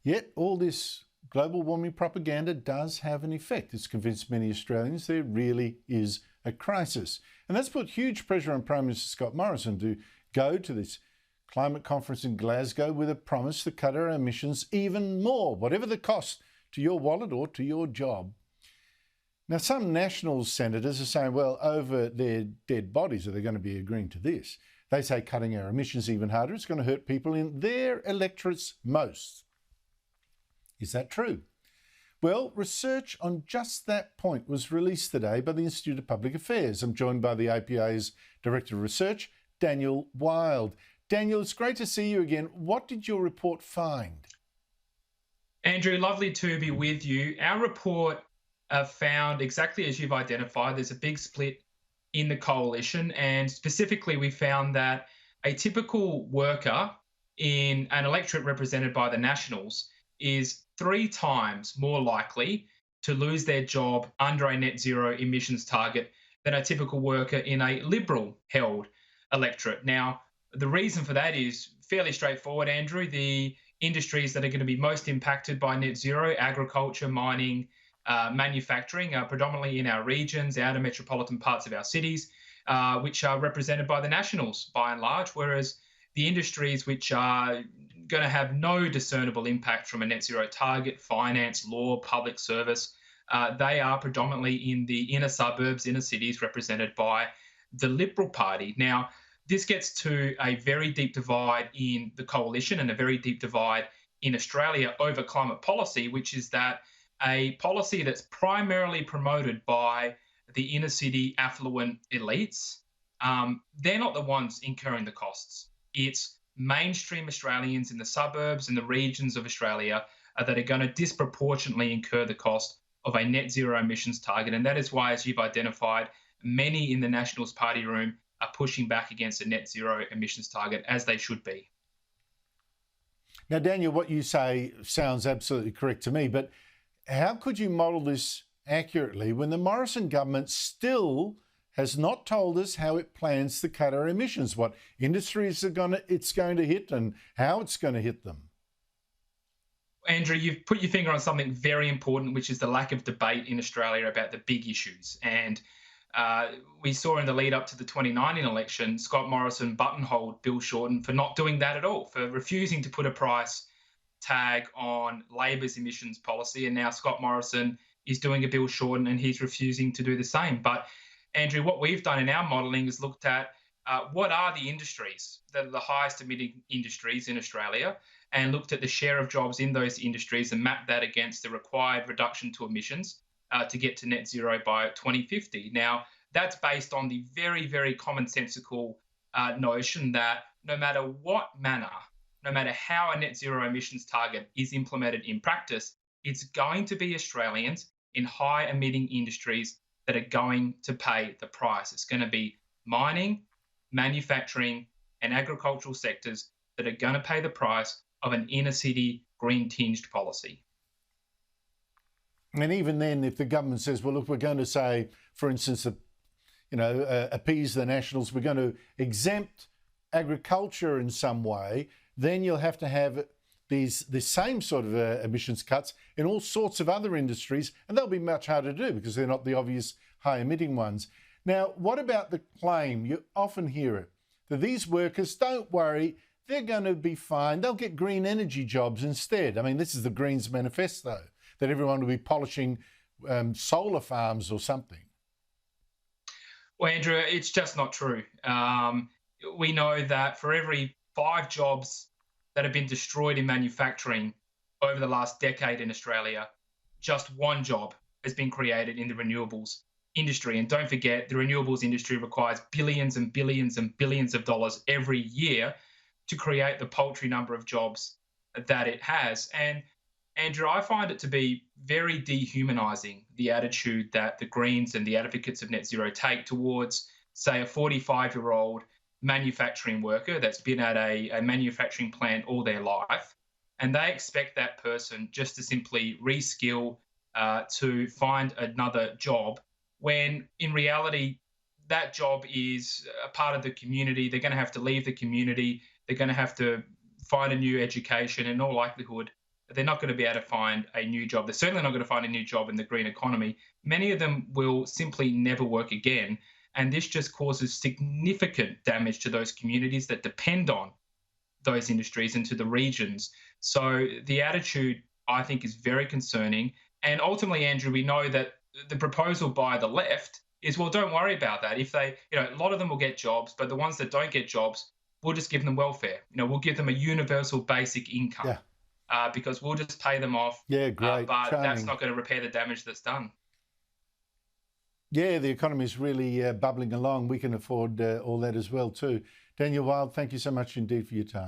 Yet all this global warming propaganda does have an effect. It's convinced many Australians there really is a crisis. And that's put huge pressure on Prime Minister Scott Morrison to go to this climate conference in Glasgow with a promise to cut our emissions even more, whatever the cost to your wallet or to your job. Now, some Nationals senators are saying, well, over their dead bodies are they going to be agreeing to this? They say cutting our emissions even harder is going to hurt people in their electorates most. Is that true? Well, research on just that point was released today by the Institute of Public Affairs. I'm joined by the APA's Director of Research, Daniel Wild. Daniel, it's great to see you again. What did your report find? Andrew, lovely to be with you. Our report found exactly as you've identified, there's a big split in the coalition, and specifically we found that a typical worker in an electorate represented by the Nationals is 3 times more likely to lose their job under a net zero emissions target than a typical worker in a Liberal held electorate. Now, the reason for that is fairly straightforward, Andrew. The industries that are going to be most impacted by net zero, agriculture, mining, manufacturing, are predominantly in our regions, outer metropolitan parts of our cities, which are represented by the Nationals by and large, whereas the industries which are going to have no discernible impact from a net zero target, finance, law, public service, they are predominantly in the inner suburbs, inner cities, represented by the Liberal Party. Now, this gets to a very deep divide in the coalition and a very deep divide in Australia over climate policy, which is that a policy that's primarily promoted by the inner city affluent elites, they're not the ones incurring the costs. It's mainstream Australians in the suburbs and the regions of Australia that are going to disproportionately incur the cost of a net zero emissions target. And that is why, as you've identified, many in the Nationals party room are pushing back against a net zero emissions target, as they should be. Now, Daniel, what you say sounds absolutely correct to me, but how could you model this accurately when the Morrison government still has not told us how it plans to cut our emissions, what industries it's going to hit and how it's going to hit them? Andrew, you've put your finger on something very important, which is the lack of debate in Australia about the big issues. And we saw in the lead up to the 2019 election, Scott Morrison buttonholed Bill Shorten for not doing that at all, for refusing to put a price tag on Labor's emissions policy. And now Scott Morrison is doing a Bill Shorten and he's refusing to do the same. But Andrew, what we've done in our modelling is looked at what are the industries that are the highest emitting industries in Australia, and looked at the share of jobs in those industries and mapped that against the required reduction to emissions to get to net zero by 2050. Now, that's based on the very, very commonsensical notion that no matter what manner, no matter how a net zero emissions target is implemented in practice, it's going to be Australians in high emitting industries that are going to pay the price. It's going to be mining, manufacturing, and agricultural sectors that are going to pay the price of an inner city green tinged policy. And even then, if the government says, well, look, we're going to say, for instance, appease the Nationals, we're going to exempt agriculture in some way, then you'll have to have the same sort of emissions cuts in all sorts of other industries, and they'll be much harder to do because they're not the obvious high-emitting ones. Now, what about the claim, you often hear it, that these workers, don't worry, they're going to be fine, they'll get green energy jobs instead. I mean, this is the Greens manifesto, that everyone will be polishing solar farms or something. Well, Andrew, it's just not true. We know that for every 5 jobs that have been destroyed in manufacturing over the last decade in Australia, just 1 job has been created in the renewables industry. And don't forget, the renewables industry requires billions and billions and billions of dollars every year to create the paltry number of jobs that it has. And Andrew, I find it to be very dehumanising, the attitude that the Greens and the advocates of net zero take towards, say, a 45-year-old manufacturing worker that's been at a manufacturing plant all their life, and they expect that person just to simply reskill to find another job, when in reality, that job is a part of the community. They're going to have to leave the community. They're going to have to find a new education. In all likelihood, they're not going to be able to find a new job. They're certainly not going to find a new job in the green economy. Many of them will simply never work again. And this just causes significant damage to those communities that depend on those industries and to the regions. So the attitude, I think, is very concerning. And ultimately, Andrew, we know that the proposal by the left is, well, don't worry about that. If they, a lot of them will get jobs, but the ones that don't get jobs, we'll just give them welfare. We'll give them a universal basic income. Because we'll just pay them off. Yeah, great. But Charming. That's not going to repair the damage that's done. Yeah, the economy is really bubbling along. We can afford all that as well too. Daniel Wild, thank you so much indeed for your time.